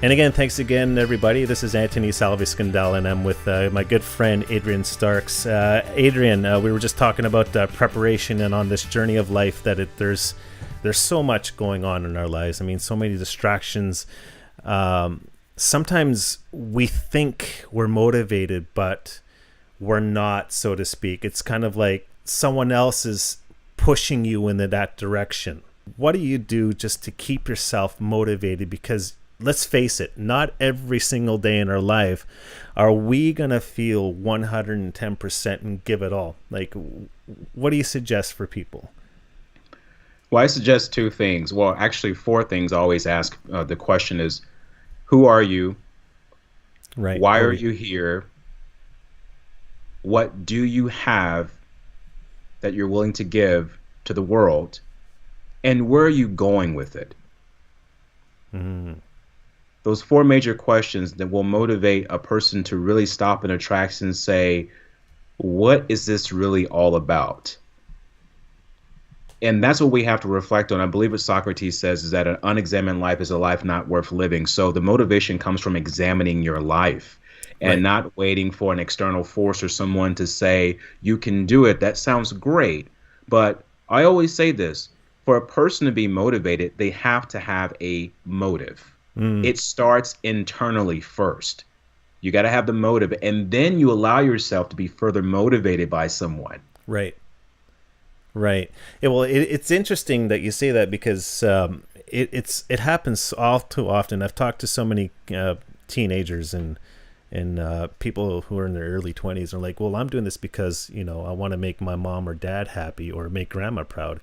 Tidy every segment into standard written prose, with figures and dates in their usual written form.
And again, thanks again, everybody. This is Antony Scandale, and I'm with my good friend Adrian Starks. Adrian, we were just talking about preparation and on this journey of life that there's so much going on in our lives. I mean, so many distractions. Sometimes we think we're motivated, but we're not, so to speak. It's kind of like someone else is pushing you in that direction. What do you do just to keep yourself motivated? Because let's face it, not every single day in our life are we going to feel 110% and give it all. Like, what do you suggest for people? Well, I suggest two things. Well, actually, four things I always ask. The question is, who are you? Right. Why are you here? What do you have that you're willing to give to the world? And where are you going with it? Mm. Those four major questions that will motivate a person to really stop in their tracks and say, what is this really all about? And that's what we have to reflect on. I believe what Socrates says is that an unexamined life is a life not worth living. So the motivation comes from examining your life and not waiting for an external force or someone to say, you can do it. That sounds great. But I always say this, for a person to be motivated, they have to have a motive. It starts internally first. You got to have the motive, and then you allow yourself to be further motivated by someone. Right. Right. Yeah, well, it's interesting that you say that because it happens all too often. I've talked to so many teenagers and people who are in their early 20s are like, well, I'm doing this because, I want to make my mom or dad happy or make grandma proud.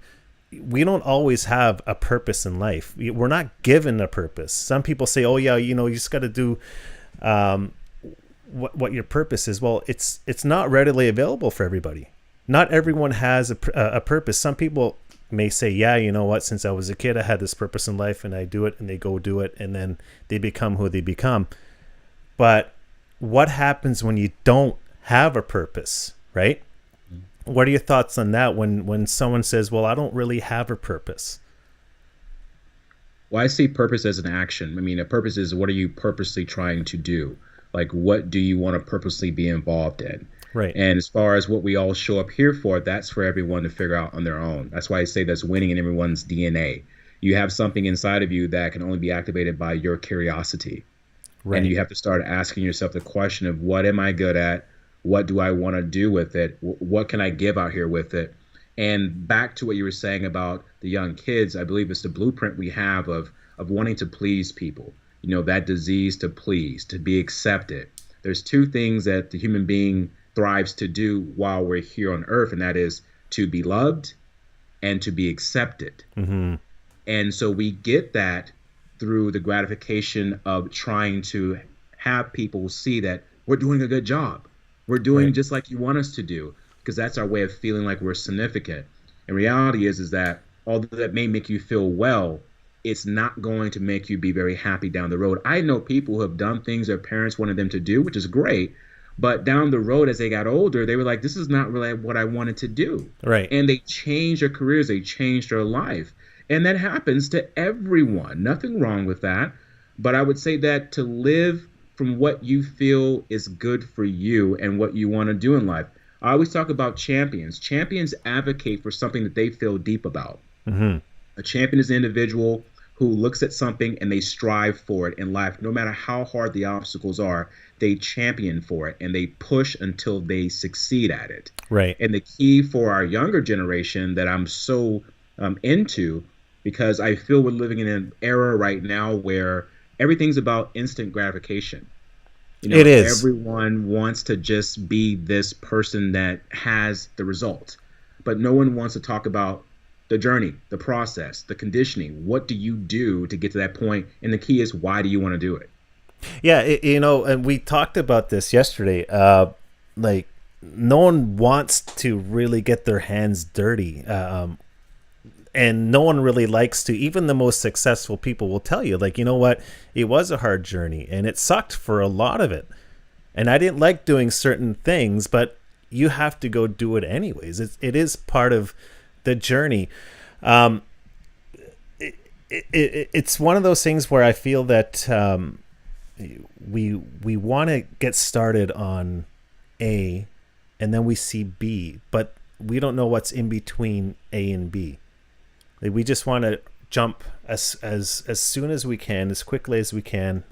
We don't always have a purpose in life. We're not given a purpose. Some people say, oh yeah, you just got to do what your purpose is. Well, it's not readily available for everybody. Not everyone has a purpose. Some people may say, yeah, you know what, since I was a kid, I had this purpose in life and I do it, and they go do it, and then they become who they become. But what happens when you don't have a purpose, right? What are your thoughts on that when someone says, well, I don't really have a purpose? Well, I see purpose as an action. I mean, a purpose is, what are you purposely trying to do? Like, what do you want to purposely be involved in? Right. And as far as what we all show up here for, that's for everyone to figure out on their own. That's why I say that's winning in everyone's DNA. You have something inside of you that can only be activated by your curiosity. Right. And you have to start asking yourself the question of, what am I good at? What do I want to do with it? What can I give out here with it? And back to what you were saying about the young kids, I believe it's the blueprint we have of wanting to please people. That disease to please, to be accepted. There's two things that the human being thrives to do while we're here on earth, and that is to be loved and to be accepted. Mm-hmm. And so we get that through the gratification of trying to have people see that we're doing a good job. We're doing just like you want us to do, because that's our way of feeling like we're significant. And reality is that although that may make you feel well, it's not going to make you be very happy down the road. I know people who have done things their parents wanted them to do, which is great. But down the road, as they got older, they were like, this is not really what I wanted to do. Right. And they changed their careers. They changed their life. And that happens to everyone. Nothing wrong with that. But I would say that to live from what you feel is good for you and what you want to do in life. I always talk about champions. Champions advocate for something that they feel deep about. Mm-hmm. A champion is an individual who looks at something and they strive for it in life. No matter how hard the obstacles are, they champion for it and they push until they succeed at it. Right. And the key for our younger generation that I'm so into, because I feel we're living in an era right now where everything's about instant gratification. It is. Everyone wants to just be this person that has the result, but no one wants to talk about the journey, the process, the conditioning. What do you do to get to that point? And the key is, why do you want to do it? Yeah, and we talked about this yesterday. Like, no one wants to really get their hands dirty. And no one really likes to. Even the most successful people will tell you, like, you know what? It was a hard journey and it sucked for a lot of it. And I didn't like doing certain things, but you have to go do it anyways. It is part of the journey. It's one of those things where I feel that we want to get started on A, and then we see B, but we don't know what's in between A and B. Like, we just want to jump as soon as we can, as quickly as we can,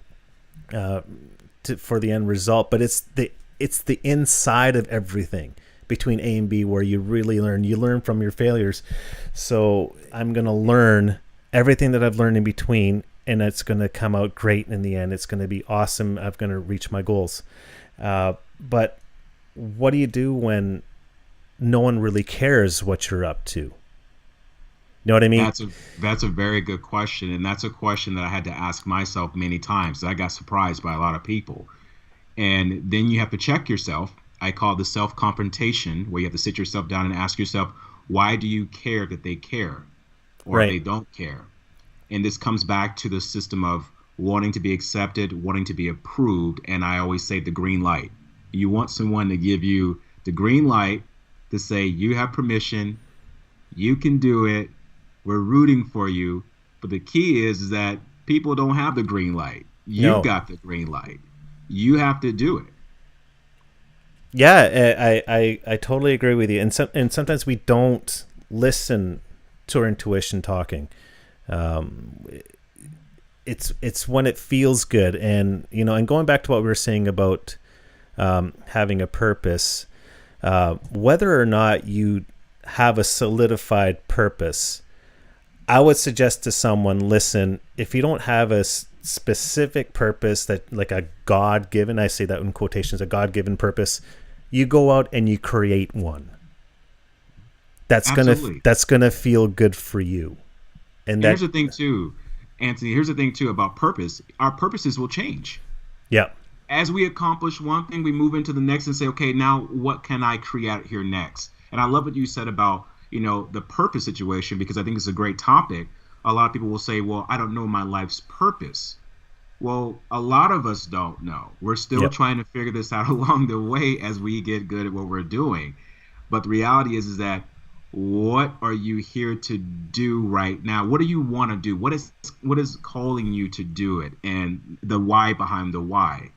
for the end result. But it's the inside of everything between A and B where you really learn. You learn from your failures. So I'm gonna learn everything that I've learned in between, and it's gonna come out great in the end. It's gonna be awesome. I'm gonna reach my goals. But what do you do when no one really cares what you're up to? You know what I mean? That's a very good question, and that's a question that I had to ask myself many times. I got surprised by a lot of people, and then you have to check yourself. I call the self-confrontation, where you have to sit yourself down and ask yourself, why do you care that they care, or Right. they don't care? And this comes back to the system of wanting to be accepted, wanting to be approved, and I always say the green light. You want someone to give you the green light to say you have permission, you can do it, we're rooting for you. But the key is that people don't have the green light. You've No. got the green light. You have to do it. Yeah, I totally agree with you. And sometimes we don't listen to our intuition talking. Um, it's when it feels good, and and going back to what we were saying about having a purpose, whether or not you have a solidified purpose, I would suggest to someone, listen, if you don't have a specific purpose, that like a God-given, I say that in quotations, a God-given purpose, you go out and you create one. Absolutely. That's gonna feel good for you. And And that here's the thing too, Anthony, here's the thing too about purpose. Our purposes will change. Yeah. As we accomplish one thing, we move into the next and say, okay, now what can I create here next? And I love what you said about, the purpose situation, because I think it's a great topic. A lot of people will say, well, I don't know my life's purpose. Well, a lot of us don't know. We're still Yep. trying to figure this out along the way as we get good at what we're doing. But the reality is that what are you here to do right now? What do you want to do? What is calling you to do it? And the why behind the why.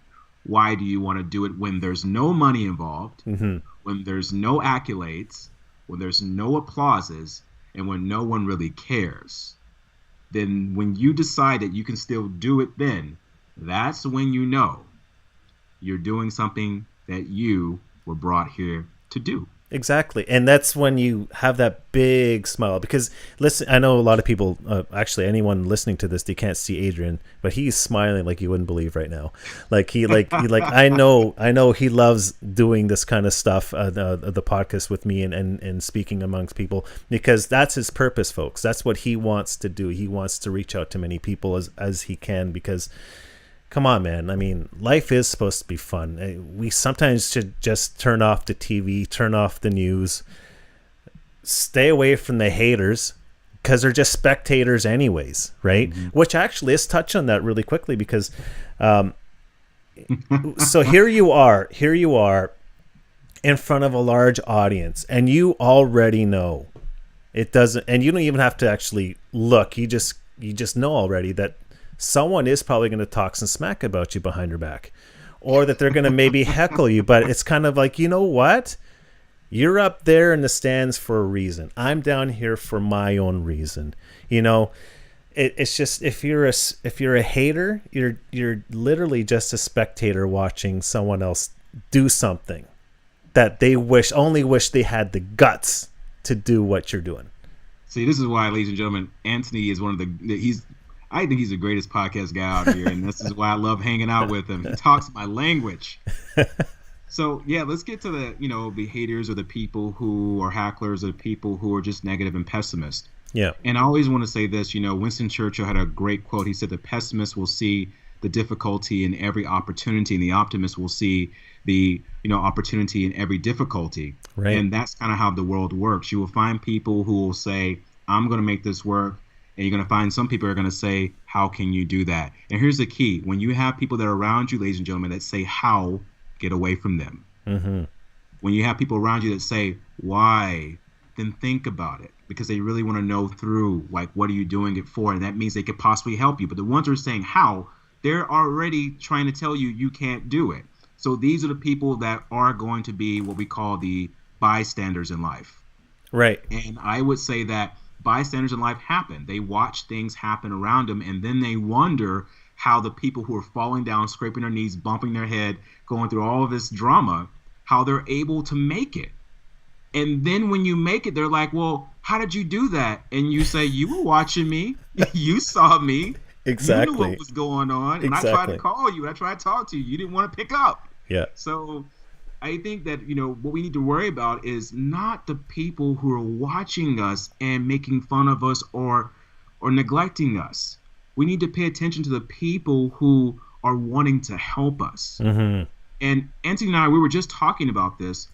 Why do you want to do it when there's no money involved, Mm-hmm. when there's no accolades, when there's no applauses, and when no one really cares? Then when you decide that you can still do it, then that's when you know you're doing something that you were brought here to do. Exactly. And that's when you have that big smile, because listen, I know a lot of people, actually anyone listening to this, they can't see Adrian, but he's smiling like you wouldn't believe right now. I know he loves doing this kind of stuff, the podcast with me, and speaking amongst people, because that's his purpose, folks. That's what he wants to do. He wants to reach out to many people as he can, because come on, man. I mean, life is supposed to be fun. We sometimes should just turn off the TV, turn off the news, stay away from the haters, because they're just spectators anyways, right? Mm-hmm. Which actually, let's touch on that really quickly, because so here you are in front of a large audience, and you already know it doesn't, and you don't even have to actually look. You just know already that someone is probably going to talk some smack about you behind your back, or that they're going to maybe heckle you. But it's kind of like, you know what? You're up there in the stands for a reason. I'm down here for my own reason. It's just, if you're a hater, you're literally just a spectator watching someone else do something that they wish they had the guts to do what you're doing. See, this is why, ladies and gentlemen, Antony is I think he's the greatest podcast guy out here, and this is why I love hanging out with him. He talks my language. So yeah, let's get to the haters, or the people who are hecklers, or the people who are just negative and pessimist. Yeah. And I always want to say this, Winston Churchill had a great quote. He said, the pessimist will see the difficulty in every opportunity, and the optimist will see the opportunity in every difficulty. Right. And that's kind of how the world works. You will find people who will say, I'm going to make this work. And you're going to find some people are going to say, how can you do that? And here's the key. When you have people that are around you, ladies and gentlemen, that say how, get away from them. Mm-hmm. When you have people around you that say why, then think about it, because they really want to know through, like, what are you doing it for? And that means they could possibly help you. But the ones who are saying how, they're already trying to tell you you can't do it. So these are the people that are going to be what we call the bystanders in life. Right. And I would say that bystanders in life happen. They watch things happen around them, and then they wonder how the people who are falling down, scraping their knees, bumping their head, going through all of this drama, how they're able to make it. And then when you make it, they're like, well, how did you do that? And you say, you were watching me. You saw me. Exactly. You knew what was going on. And I tried to call you. I tried to talk to you. You didn't want to pick up. Yeah. So I think that, what we need to worry about is not the people who are watching us and making fun of us or neglecting us. We need to pay attention to the people who are wanting to help us. Mm-hmm. And Antony and I, we were just talking about this.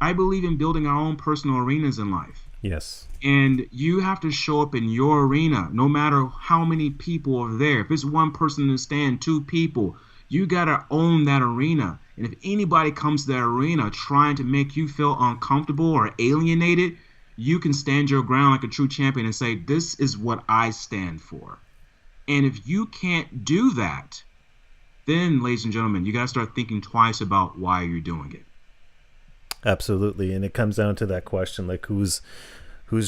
I believe in building our own personal arenas in life. Yes. And you have to show up in your arena, no matter how many people are there. If it's one person in the stand, 2 people, you got to own that arena. And if anybody comes to that arena trying to make you feel uncomfortable or alienated, you can stand your ground like a true champion and say, this is what I stand for. And if you can't do that, then, ladies and gentlemen, you got to start thinking twice about why you're doing it. Absolutely. And it comes down to that question, like who's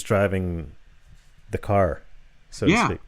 driving the car, so to speak.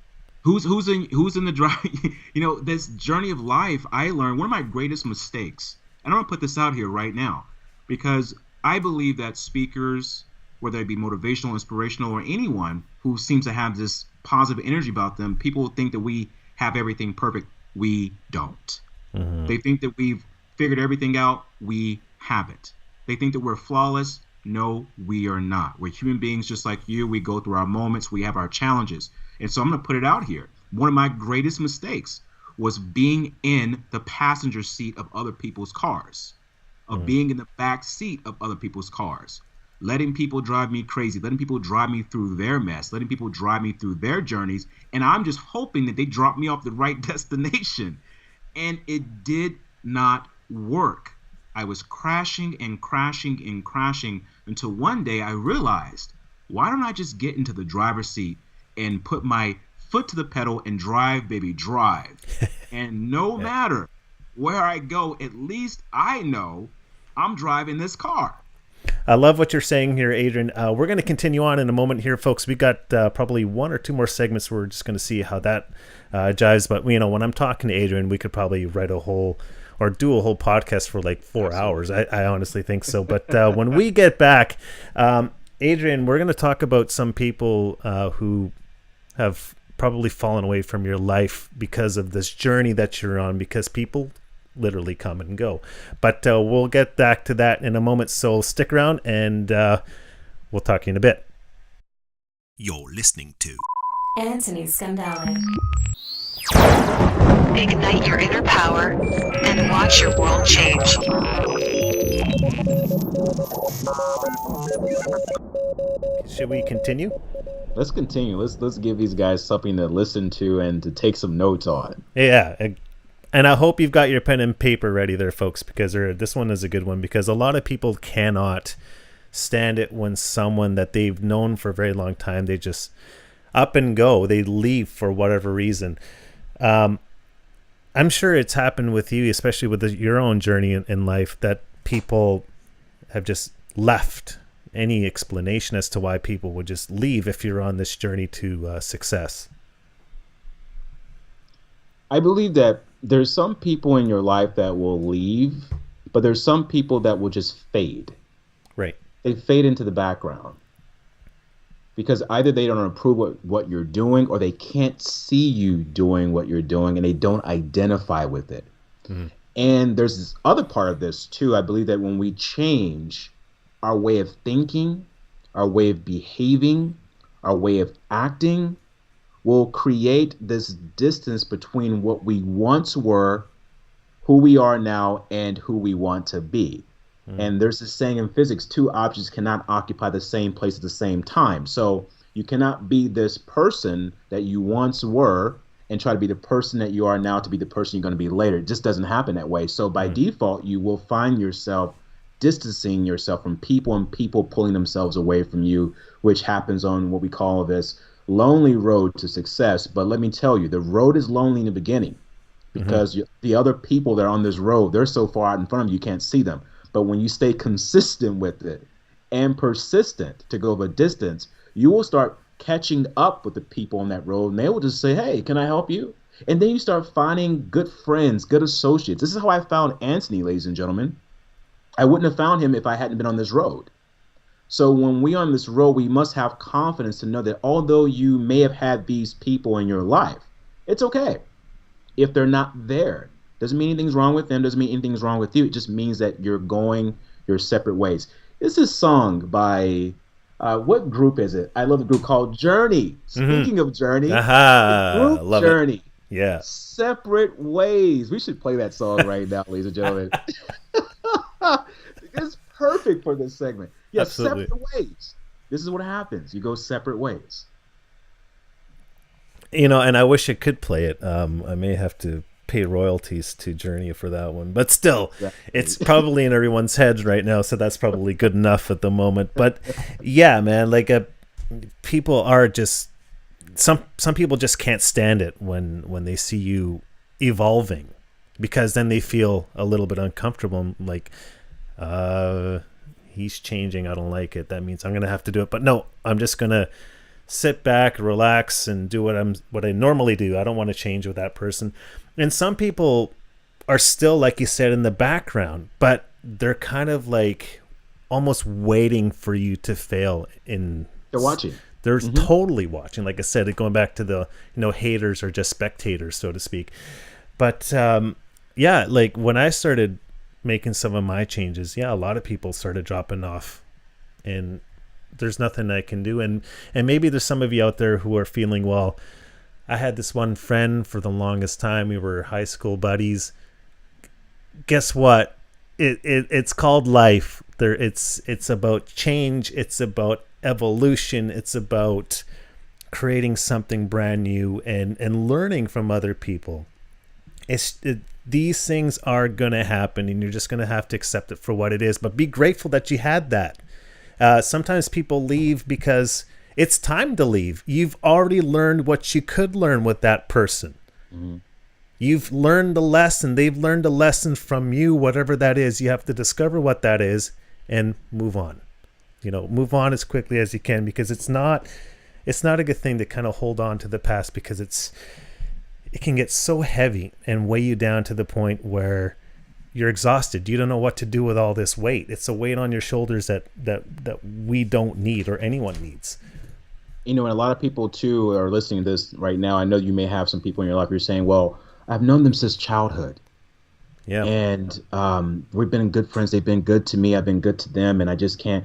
Who's in the drive? This journey of life, I learned one of my greatest mistakes. And I want to put this out here right now, because I believe that speakers, whether it be motivational, inspirational, or anyone who seems to have this positive energy about them, people think that we have everything perfect. We don't. Mm-hmm. They think that we've figured everything out. We haven't. They think that we're flawless. No, we are not. We're human beings just like you. We go through our moments. We have our challenges. And so I'm going to put it out here. One of my greatest mistakes was being in the passenger seat of other people's cars, of being in the back seat of other people's cars, letting people drive me crazy, letting people drive me through their mess, letting people drive me through their journeys. And I'm just hoping that they drop me off the right destination. And it did not work. I was crashing and crashing and crashing until one day I realized, why don't I just get into the driver's seat and put my foot to the pedal and drive, baby, drive. And no matter where I go, at least I know I'm driving this car. I love what you're saying here, Adrian. We're going to continue on in a moment here, folks. We got probably 1 or 2 more segments. We're just going to see how that jives. But, when I'm talking to Adrian, we could probably write a whole or do a whole podcast for like 4 hours. I honestly think so. But when we get back, Adrian, we're going to talk about some people who have probably fallen away from your life because of this journey that you're on, because people literally come and go. But we'll get back to that in a moment. So stick around and we'll talk to you in a bit. You're listening to Antony Scandale. Ignite your inner power and watch your world change. Should we continue? Let's continue. Let's give these guys something to listen to and to take some notes on. Yeah. And I hope you've got your pen and paper ready there, folks, because this one is a good one, because a lot of people cannot stand it when someone that they've known for a very long time, they just up and go. They leave for whatever reason. I'm sure it's happened with you, especially with your own journey in life, that people have just left. Any explanation as to why people would just leave if you're on this journey to success? I believe that there's some people in your life that will leave, but there's some people that will just fade. Right. They fade into the background because either they don't approve what you're doing, or they can't see you doing what you're doing, and they don't identify with it. Mm-hmm. And there's this other part of this too. I believe that when we change our way of thinking, our way of behaving, our way of acting, will create this distance between what we once were, who we are now, and who we want to be. And there's this saying in physics, 2 objects cannot occupy the same place at the same time. So you cannot be this person that you once were and try to be the person that you are now to be the person you're going to be later. It just doesn't happen that way. So by default, you will find yourself distancing yourself from people, and people pulling themselves away from you, which happens on what we call this lonely road to success. But let me tell you, the road is lonely in the beginning. because the other people that are on this road, they're so far out in front of you, you can't see them. But when you stay consistent with it and persistent to go the distance, you will start catching up with the people on that road, and they will just say, "Hey, can I help you?" And then you start finding good friends, good associates. This is how I found Antony, ladies and gentlemen. I wouldn't have found him if I hadn't been on this road. So when we are on this road, we must have confidence to know that although you may have had these people in your life, it's okay if they're not there. Doesn't mean anything's wrong with them. Doesn't mean anything's wrong with you. It just means that you're going your separate ways. This is a song by what group is it? I love the group called Journey. Speaking of Journey, the group Love Journey. it. Yeah. Separate Ways. We should play that song right now, ladies and gentlemen. It's perfect for this segment. Yeah, Absolutely. separate ways. This is what happens. You go separate ways. And I wish I could play it. I may have to pay royalties to Journey for that one, but still, it's probably in everyone's heads right now, so that's probably good enough at the moment. But yeah, man, like people are just some people just can't stand it when they see you evolving, because then they feel a little bit uncomfortable, like he's changing, I don't like it, that means I'm gonna have to do it. But no, I'm just gonna sit back, relax, and do what I normally do. I don't want to change with that person. And some people are still, like you said, in the background, but they're kind of like almost waiting for you to fail. They're watching. They're totally watching. Like I said, going back to the haters are just spectators, so to speak. But yeah, like when I started making some of my changes, a lot of people started dropping off, and there's nothing I can do. And maybe there's some of you out there who are feeling, well, I had this one friend for the longest time. We were high school buddies. Guess what? It's called life. It's about change. It's about evolution. It's about creating something brand new and learning from other people. These things are going to happen, and you're just going to have to accept it for what it is. But be grateful that you had that. Sometimes people leave because it's time to leave. You've already learned what you could learn with that person. Mm-hmm. You've learned a lesson. They've learned a lesson from you, whatever that is. You have to discover what that is and move on. Move on as quickly as you can, because it's not a good thing to kind of hold on to the past, because it can get so heavy and weigh you down to the point where you're exhausted. You don't know what to do with all this weight. It's a weight on your shoulders that we don't need, or anyone needs. And a lot of people too are listening to this right now. I know you may have some people in your life who are saying, well, I've known them since childhood. Yeah. And we've been good friends. They've been good to me. I've been good to them. And I just can't.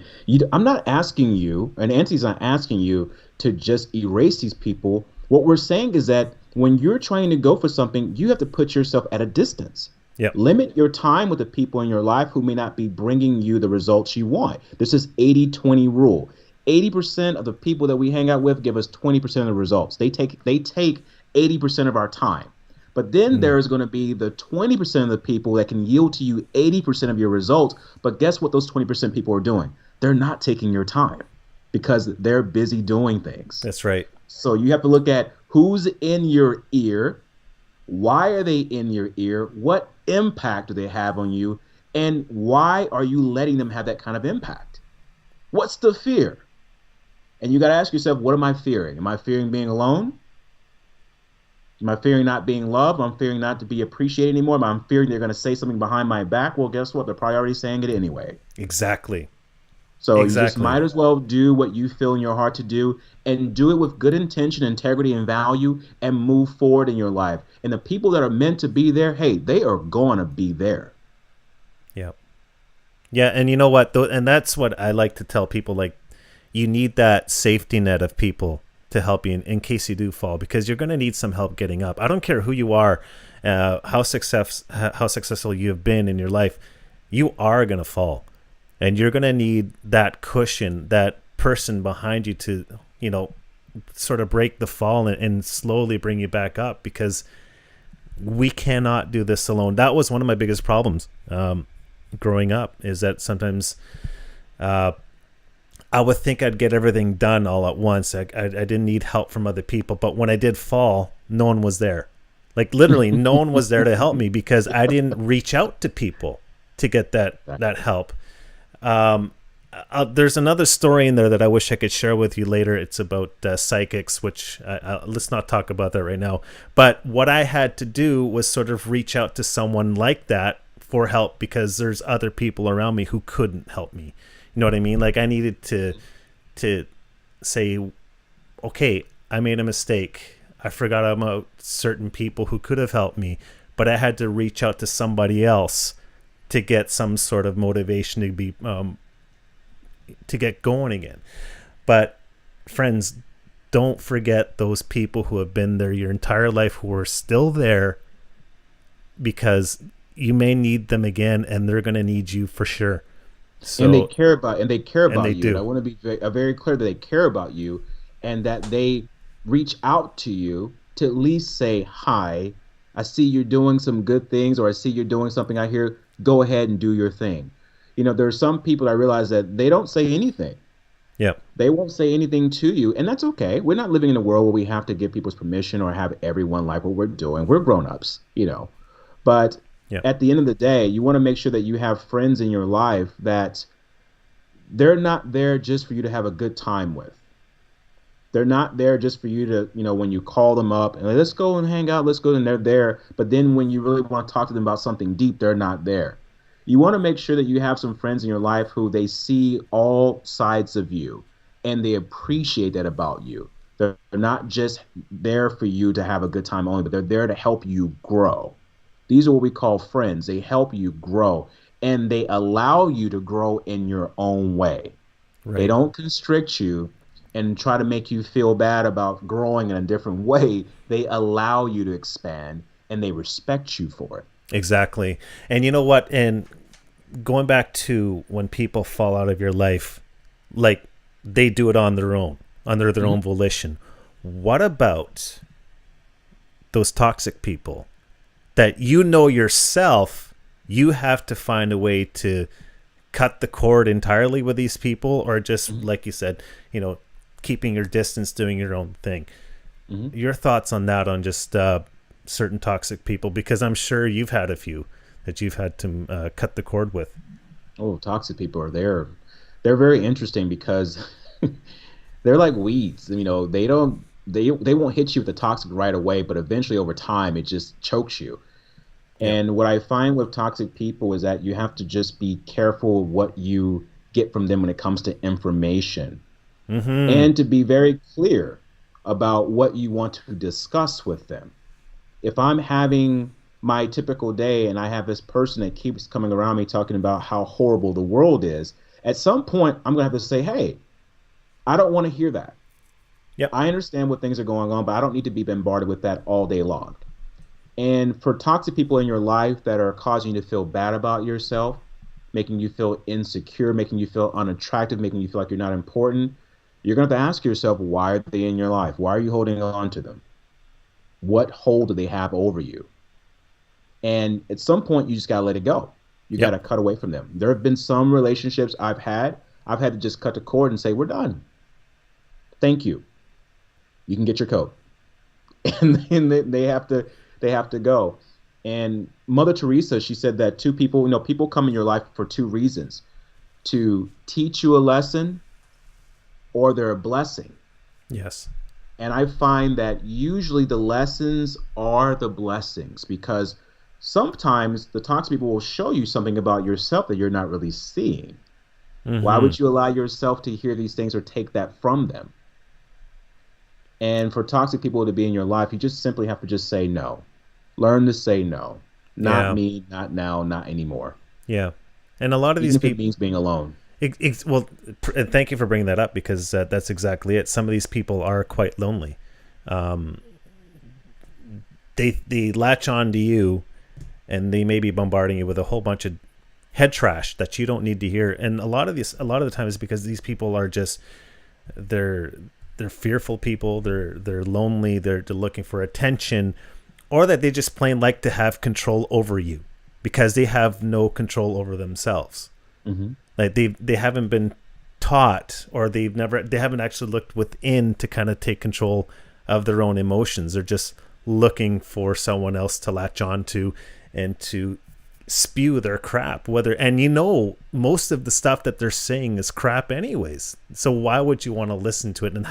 I'm not asking you, and Antony's not asking you to just erase these people. What we're saying is that when you're trying to go for something, you have to put yourself at a distance. Yep. Limit your time with the people in your life who may not be bringing you the results you want. This is 80-20 rule. 80% of the people that we hang out with give us 20% of the results. They take 80% of our time. But then there's going to be the 20% of the people that can yield to you 80% of your results. But guess what those 20% people are doing? They're not taking your time because they're busy doing things. That's right. So you have to look at who's in your ear. Why are they in your ear? What impact do they have on you? And why are you letting them have that kind of impact? What's the fear? And you got to ask yourself, what am I fearing? Am I fearing being alone? Am I fearing not being loved? Am I fearing not to be appreciated anymore? Am I fearing they're going to say something behind my back? Well, guess what? They're probably already saying it anyway. Exactly. So you just might as well do what you feel in your heart to do, and do it with good intention, integrity, and value, and move forward in your life. And the people that are meant to be there, hey, they are going to be there. Yeah. Yeah, and you know what? And that's what I like to tell people, like, you need that safety net of people to help you in case you do fall, because you're going to need some help getting up. I don't care who you are, how successful you have been in your life, you are going to fall. And you're going to need that cushion, that person behind you to, sort of break the fall and slowly bring you back up, because we cannot do this alone. That was one of my biggest problems growing up, is that sometimes I would think I'd get everything done all at once. I didn't need help from other people. But when I did fall, no one was there. Like literally no one was there to help me because I didn't reach out to people to get that help. There's another story in there that I wish I could share with you later. It's about psychics, which let's not talk about that right now. But what I had to do was sort of reach out to someone like that for help because there's other people around me who couldn't help me. You know what I mean? Like I needed to say, okay, I made a mistake. I forgot about certain people who could have helped me, but I had to reach out to somebody else to get some sort of motivation to be to get going again. But friends, don't forget those people who have been there your entire life who are still there, because you may need them again and they're going to need you for sure. So, and they care about you. do. And I want to be very clear that they care about you and that they reach out to you to at least say, hi, I see you're doing some good things, or I see you're doing something out here. Go ahead and do your thing. You know, there are some people I realize that they don't say anything. Yep. They won't say anything to you, and that's okay. We're not living in a world where we have to give people's permission or have everyone like what we're doing. We're grown-ups, you know. But at the end of the day, you want to make sure that you have friends in your life that they're not there just for you to have a good time with. They're not there just for you to, you know, when you call them up and let's go and hang out, let's go, and they're there. But then when you really want to talk to them about something deep, they're not there. You want to make sure that you have some friends in your life who they see all sides of you and they appreciate that about you. They're not just there for you to have a good time only, but they're there to help you grow. These are what we call friends. They help you grow and they allow you to grow in your own way. Right. They don't constrict you and try to make you feel bad about growing in a different way. They allow you to expand and they respect you for it. Exactly. And you know what? And going back to when people fall out of your life, like they do it on their own, under their own volition. What about those toxic people that you know yourself, you have to find a way to cut the cord entirely with these people, or just like you said, you know, keeping your distance, doing your own thing. Your thoughts on that, on just certain toxic people, because I'm sure you've had a few that you've had to cut the cord with. Oh, toxic people are there. They're very interesting because they're like weeds. You know, they won't hit you with the toxic right away, but eventually over time it just chokes you. And what I find with toxic people is that you have to just be careful what you get from them when it comes to information, and to be very clear about what you want to discuss with them. If I'm having my typical day and I have this person that keeps coming around me talking about how horrible the world is, at some point I'm going to have to say, hey, I don't want to hear that. Yep. I understand what things are going on, but I don't need to be bombarded with that all day long. And for toxic people in your life that are causing you to feel bad about yourself, making you feel insecure, making you feel unattractive, making you feel like you're not important, you're going to have to ask yourself, why are they in your life? Why are you holding on to them? What hold do they have over you? And at some point, you just got to let it go. You got to cut away from them. There have been some relationships I've had to just cut the cord and say, we're done. Thank you. You can get your coat. And then they have to go. And Mother Teresa, she said that two people, you know, people come in your life for two reasons: to teach you a lesson, or they're a blessing. Yes. And I find that usually the lessons are the blessings, because sometimes the toxic people will show you something about yourself that you're not really seeing. Why would you allow yourself to hear these things or take that from them? And for toxic people to be in your life, you just simply have to just say no. Learn to say no. Not me, not now, not anymore. Yeah. And a lot of these people, it means being alone. Well, thank you for bringing that up, because that's exactly it. Some of these people are quite lonely. They latch on to you, and they may be bombarding you with a whole bunch of head trash that you don't need to hear. And a lot of the time is because these people are just they're fearful people. They're lonely. They're looking for attention, or that they just plain like to have control over you because they have no control over themselves. Like they haven't been taught, or they haven't actually looked within to kind of take control of their own emotions. They're just looking for someone else to latch on to and to spew their crap, and most of the stuff that they're saying is crap anyways, so why would you want to listen to it and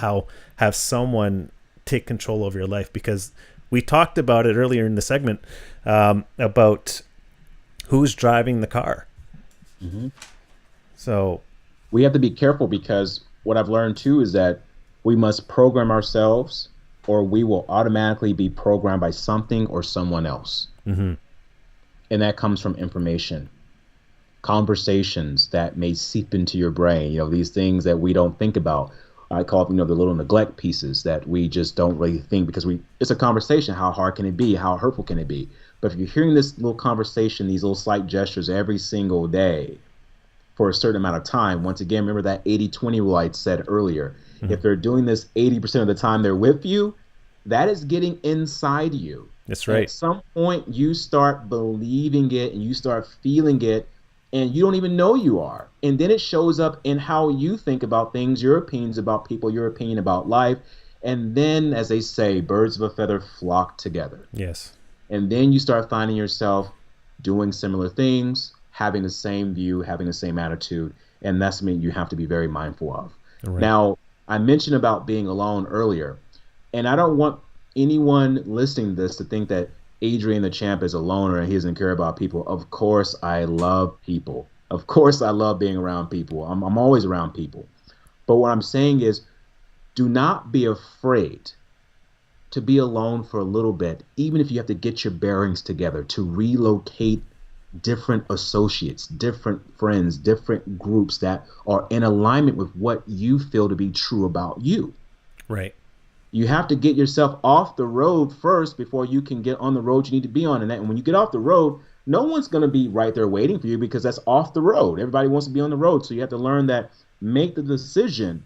have someone take control over your life? Because we talked about it earlier in the segment, about who's driving the car. Mm-hmm. So we have to be careful, because what I've learned too is that we must program ourselves, or we will automatically be programmed by something or someone else. Mm-hmm. And that comes from information, conversations that may seep into your brain, these things that we don't think about. I call it, the little neglect pieces that we just don't really think, because it's a conversation. How hard can it be? How hurtful can it be? But if you're hearing this little conversation, these little slight gestures every single day for a certain amount of time, once again, remember that 80-20 rule I said earlier. Mm-hmm. If they're doing this 80% of the time they're with you, that is getting inside you. That's right. At some point, you start believing it and you start feeling it, and you don't even know you are. And then it shows up in how you think about things, your opinions about people, your opinion about life. And then, as they say, birds of a feather flock together. Yes. And then you start finding yourself doing similar things, having the same view, having the same attitude. And that's something you have to be very mindful of. Right. Now, I mentioned about being alone earlier, and I don't want anyone listening to this to think that Adrian the Champ is a loner and he doesn't care about people. Of course, I love people. Of course, I love being around people. I'm always around people. But what I'm saying is, do not be afraid to be alone for a little bit, even if you have to get your bearings together, to relocate different associates, different friends, different groups that are in alignment with what you feel to be true about you. Right. You have to get yourself off the road first before you can get on the road you need to be on. And when you get off the road, no one's going to be right there waiting for you, because that's off the road. Everybody wants to be on the road. So you have to learn that, make the decision,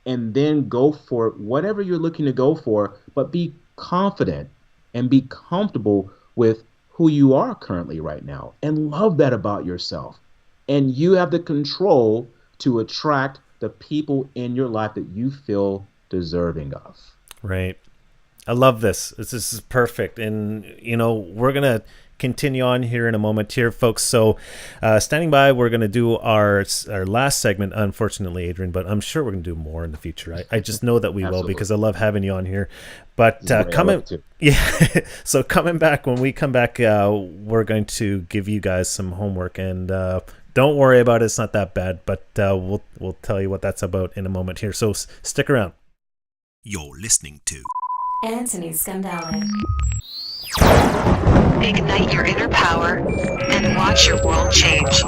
and then go for whatever you're looking to go for, but be confident and be comfortable with who you are currently right now, and love that about yourself. And you have the control to attract the people in your life that you feel deserving of. Right. I love this. This is perfect. And, we're going to continue on here in a moment here, folks. So standing by, we're going to do our last segment, unfortunately, Adrian, but I'm sure we're going to do more in the future. I just know that we will, because I love having you on here. But so coming back, when we come back, we're going to give you guys some homework, and don't worry about it. It's not that bad, but we'll tell you what that's about in a moment here. So stick around. You're listening to Antony Scandale. Ignite your inner power and watch your world change.